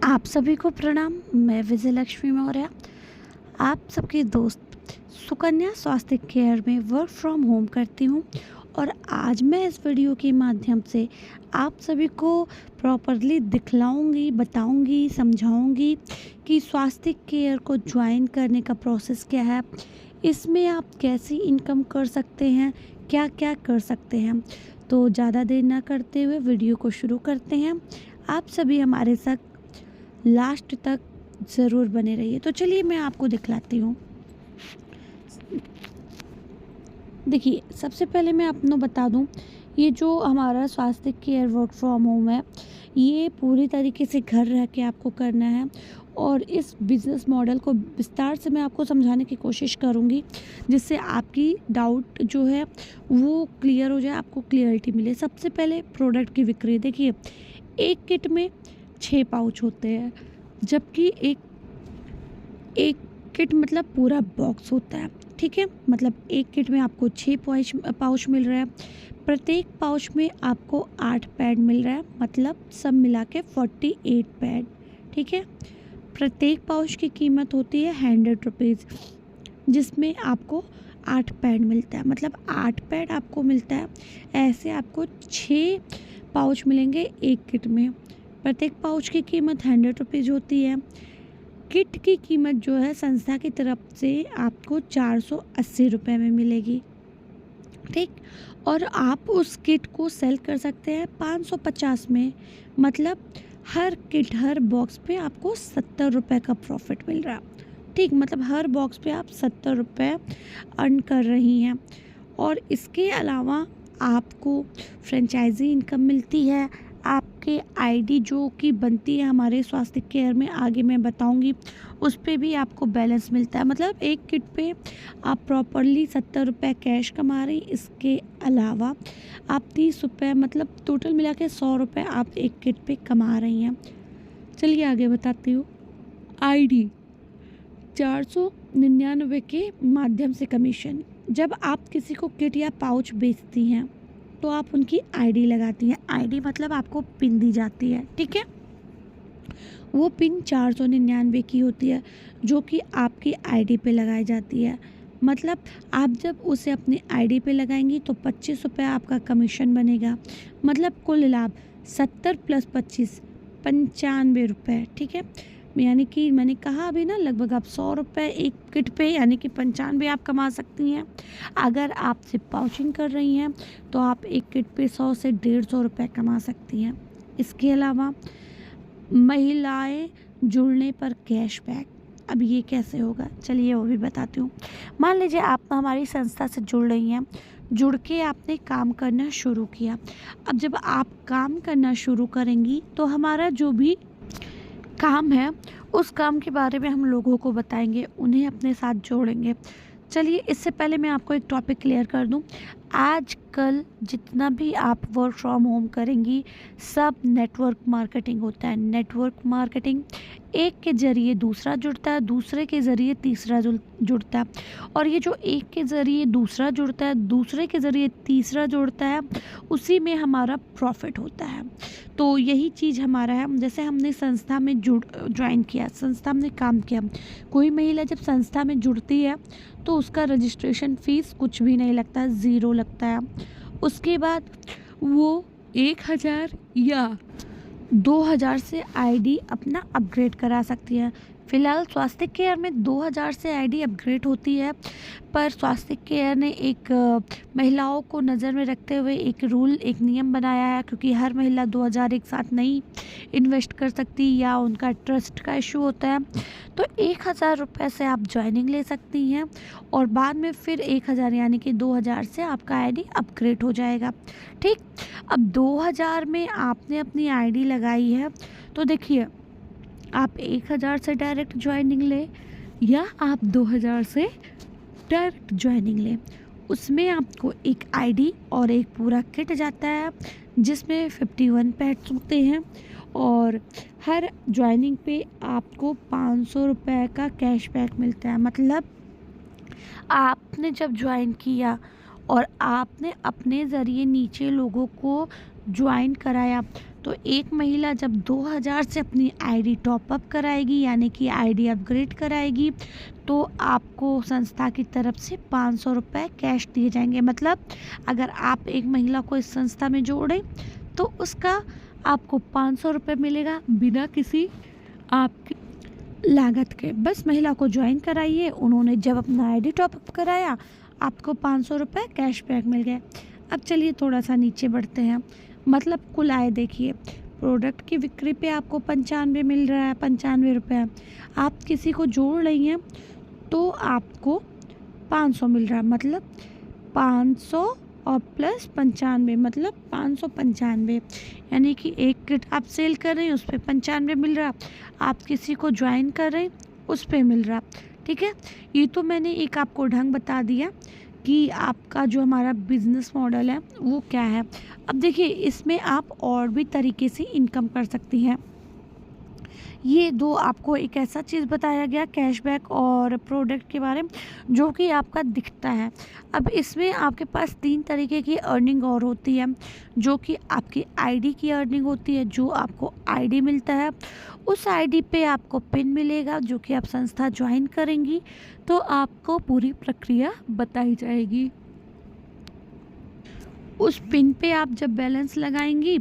आप सभी को प्रणाम। मैं विजय लक्ष्मी मौर्य, आप सबकी दोस्त सुकन्या स्वास्थ्य केयर में वर्क फ्रॉम होम करती हूँ। और आज मैं इस वीडियो के माध्यम से आप सभी को प्रॉपरली दिखलाऊंगी, बताऊंगी, समझाऊंगी कि स्वास्थ्य केयर को ज्वाइन करने का प्रोसेस क्या है, इसमें आप कैसी इनकम कर सकते हैं, क्या क्या कर सकते हैं। तो ज़्यादा देर ना करते हुए वीडियो को शुरू करते हैं। आप सभी हमारे साथ लास्ट तक ज़रूर बने रहिए। तो चलिए मैं आपको दिखलाती हूँ। देखिए, सबसे पहले मैं आपको बता दूँ, ये जो हमारा स्वास्थ्य केयर वर्क फ्रॉम होम है, ये पूरी तरीके से घर रह के आपको करना है। और इस बिज़नेस मॉडल को विस्तार से मैं आपको समझाने की कोशिश करूँगी, जिससे आपकी डाउट जो है वो क्लियर हो जाए, आपको क्लियरिटी मिले। सबसे पहले प्रोडक्ट की बिक्री। देखिए, एक किट में 6 पाउच होते हैं, जबकि एक एक किट मतलब पूरा बॉक्स होता है। ठीक है, मतलब एक किट में आपको 6 पाउच मिल रहा है। प्रत्येक पाउच में आपको 8 पैड मिल रहा है, मतलब सब मिला के 48 पैड। ठीक है, प्रत्येक पाउच की कीमत होती है 100 रुपीज़, जिसमें आपको 8 पैड मिलता है, मतलब 8 पैड आपको मिलता है। ऐसे आपको 6 पाउच मिलेंगे एक किट में। प्रत्येक पाउच की कीमत 100 रुपीज़ होती है। किट की कीमत जो है संस्था की तरफ से आपको 480 रुपये में मिलेगी। ठीक, और आप उस किट को सेल कर सकते हैं 550 में, मतलब हर किट, हर बॉक्स पे आपको 70 रुपये का प्रॉफिट मिल रहा है। ठीक, मतलब हर बॉक्स पे आप 70 रुपये अर्न कर रही हैं। और इसके अलावा आपको फ्रेंचाइजी इनकम मिलती है। आपके आईडी जो कि बनती है हमारे स्वास्थ्य केयर में, आगे मैं बताऊंगी, उस पे भी आपको बैलेंस मिलता है। मतलब एक किट पे आप प्रॉपरली 70 रुपये कैश कमा रही। इसके अलावा आप 30 रुपये, मतलब टोटल मिला के 100 रुपये आप एक किट पे कमा रही हैं। चलिए आगे बताती हूँ। आईडी 499 के माध्यम से कमीशन। जब आप किसी को किट या पाउच बेचती हैं तो आप उनकी आईडी लगाती हैं। आईडी मतलब आपको पिन दी जाती है। ठीक है, वो पिन 499 की होती है, जो कि आपकी आईडी पे लगाई जाती है। मतलब आप जब उसे अपनी आईडी पे लगाएंगी तो 25 रुपये आपका कमीशन बनेगा। मतलब कुल लाभ 70 + 25 95 रुपये। ठीक है, यानी कि मैंने कहा अभी ना, लगभग आप 100 रुपये एक किट पे, यानी कि 95 आप कमा सकती हैं। अगर आप सिर्फ पाउचिंग कर रही हैं तो आप एक किट पे 100 से 150 रुपये कमा सकती हैं। इसके अलावा महिलाएं जुड़ने पर कैशबैक। अब ये कैसे होगा, चलिए वो भी बताती हूँ। मान लीजिए आप हमारी संस्था से जुड़ रही हैं, जुड़ के आपने काम करना शुरू किया। अब जब आप काम करना शुरू करेंगी तो हमारा जो भी काम है, उस काम के बारे में हम लोगों को बताएंगे, उन्हें अपने साथ जोड़ेंगे। चलिए, इससे पहले मैं आपको एक टॉपिक क्लियर कर दूं। आजकल जितना भी आप वर्क फ्रॉम होम करेंगी, सब नेटवर्क मार्केटिंग होता है। नेटवर्क मार्केटिंग, एक के ज़रिए दूसरा जुड़ता है, दूसरे के ज़रिए तीसरा जुड़ता है। और ये जो एक के ज़रिए दूसरा जुड़ता है, दूसरे के ज़रिए तीसरा जुड़ता है, उसी में हमारा प्रॉफिट होता है। तो यही चीज़ हमारा है। जैसे हमने संस्था में ज्वाइन किया, संस्था में काम किया। कोई महिला जब संस्था में जुड़ती है तो उसका रजिस्ट्रेशन फ़ीस कुछ भी नहीं लगता, ज़ीरो लगता है। उसके बाद वो 1000 या 2000 से आईडी अपना अपग्रेड करा सकती है। फ़िलहाल स्वास्थ्य केयर में 2000 से आईडी अपग्रेड होती है, पर स्वास्थ्य केयर ने एक महिलाओं को नज़र में रखते हुए एक रूल, एक नियम बनाया है, क्योंकि हर महिला 2000 एक साथ नहीं इन्वेस्ट कर सकती, या उनका ट्रस्ट का इशू होता है। तो 1000 रुपये से आप ज्वाइनिंग ले सकती हैं, और बाद में फिर 1000 यानी कि 2000 से आपका आईडी अपग्रेड हो जाएगा। ठीक, अब 2000 में आपने अपनी आईडी लगाई है, तो देखिए, आप 1000 से डायरेक्ट ज्वाइनिंग लें या आप 2000 से डायरेक्ट ज्वाइनिंग लें, उसमें आपको एक आईडी और एक पूरा किट जाता है, जिसमें 51 पैड्स होते हैं। और हर ज्वाइनिंग पे आपको 500 रुपये का कैशबैक मिलता है। मतलब आपने जब ज्वाइन किया और आपने अपने ज़रिए नीचे लोगों को ज्वाइन कराया, तो एक महिला जब 2000 से अपनी आईडी टॉप अप कराएगी, यानी कि आईडी अपग्रेड कराएगी, तो आपको संस्था की तरफ से 500 रुपये कैश दिए जाएंगे। मतलब अगर आप एक महिला को इस संस्था में जोड़ें तो उसका आपको 500 रुपये मिलेगा बिना किसी आपकी लागत के। बस महिला को ज्वाइन कराइए, उन्होंने जब अपना आईडी टॉप अप कराया, आपको 500 रुपये कैशबैक मिल गए। अब चलिए थोड़ा सा नीचे बढ़ते हैं। मतलब कुल आय देखिए, प्रोडक्ट की बिक्री पे आपको 95 मिल रहा है, 95 रुपये। आप किसी को जोड़ रही हैं तो आपको 500 मिल रहा है, मतलब 500 और प्लस 95 मतलब 595, यानी कि एक किट आप सेल कर रहे हैं उस पर 95 मिल रहा, आप किसी को ज्वाइन कर रहे हैं उस पर मिल रहा। ठीक है, ये तो मैंने एक आपको ढंग बता दिया कि आपका जो हमारा बिजनेस मॉडल है वो क्या है। अब देखिए इसमें आप और भी तरीके से इनकम कर सकती हैं। ये दो आपको एक ऐसा चीज़ बताया गया कैशबैक और प्रोडक्ट के बारे में जो कि आपका दिखता है। अब इसमें आपके पास 3 तरीके की अर्निंग और होती है, जो कि आपकी आईडी की अर्निंग होती है। जो आपको आईडी मिलता है उस आईडी पे आपको पिन मिलेगा, जो कि आप संस्था ज्वाइन करेंगी तो आपको पूरी प्रक्रिया बताई जाएगी। उस पिन पे आप जब बैलेंस लगाएंगी